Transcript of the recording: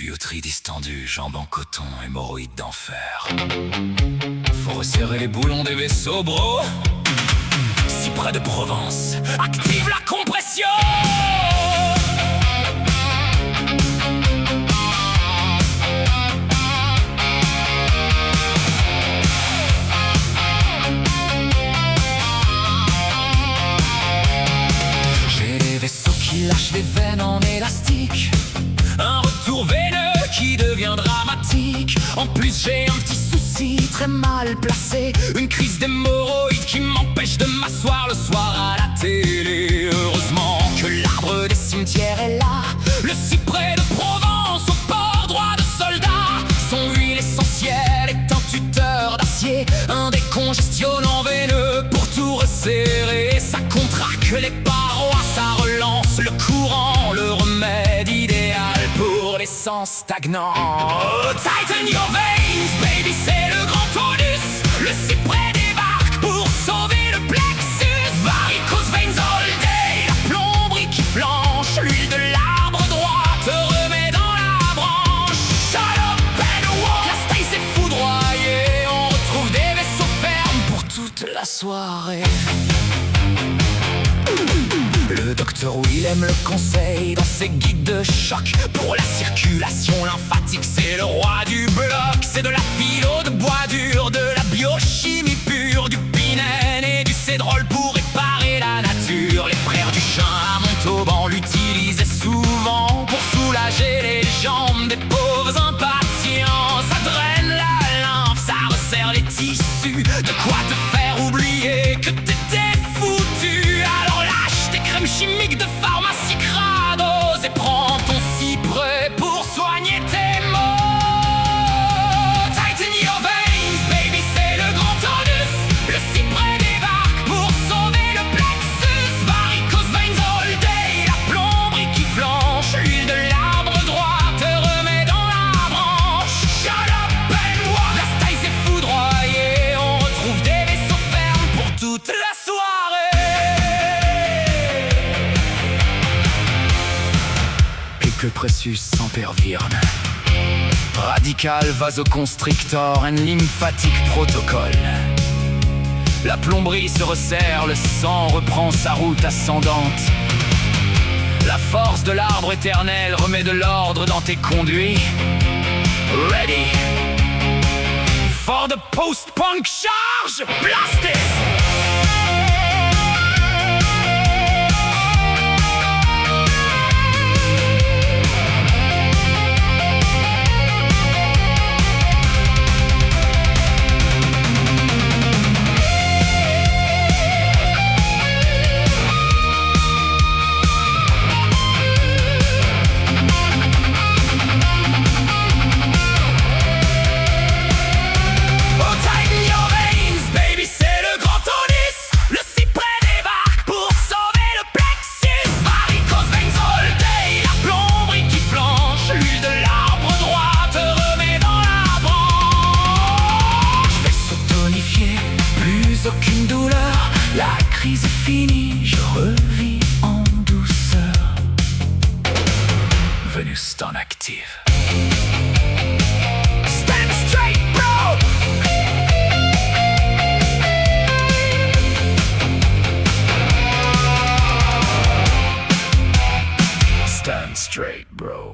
Tuyauterie distendue, jambes en coton, hémorroïdes d'enfer. Faut resserrer les boulons des vaisseaux, bro. Si près de Provence, active la compression. J'ai les vaisseaux qui lâchent les veines en élastique. Un retour veineux qui devient dramatique. En plus j'ai un petit souci très mal placé. Une crise d'hémorroïdes qui m'empêche de m'asseoir le soir à la télé. Heureusement que l'arbre des cimetières est là. Le cyprès de Provence au port droit de soldat. Son huile essentielle est un tuteur d'acier. Un décongestionnant veineux pour tout resserrer. Ça contracte les parois, ça relance le courant. Le remède idéal pour les sangs stagnants. Oh, tighten your veins, baby, c'est le grand tonus. Le cyprès débarque pour sauver le plexus. Varicose veins all day, la plomberie qui flanche. L'huile de l'arbre droit te remet dans la branche. Shut up and walk, la style s'est foudroyée. On retrouve des vaisseaux fermes pour toute la soirée. Le docteur Willem le conseille dans ses guides de choc. Pour la circulation lymphatique, c'est le roi du bloc. C'est de la philo de bois dur, de la biochimie pure, du pinène et du cédrol pour réparer la nature. Les frères du chien à Montauban l'utilisaient souvent pour soulager les jambes des pauvres impatients. Ça draine la lymphe, ça resserre les tissus. De quoi te faire oublier que t'étais foutu. Alors lâche tes crèmes chimiques de pharmacie crado et prends ton cyprès pour soigner tes maux. Tighten your veins, baby, c'est le grand tonus. Le cyprès débarque pour sauver le plexus. Varicose veins all day, la plomberie qui flanche. L'huile de l'arbre droit te remet dans la branche. Shut up and walk, la style s'est foudroyée. On retrouve des vaisseaux fermes pour toute la soirée. Que Pressus sans pervirne. Radical vasoconstrictor and lymphatic protocole. La plomberie se resserre, le sang reprend sa route ascendante. La force de l'arbre éternel remet de l'ordre dans tes conduits. Ready for the post-punk charge. Blast it! Aucune douleur, la crise est finie, je revis en douceur. Venus en active. Stand straight, bro! Stand straight, bro.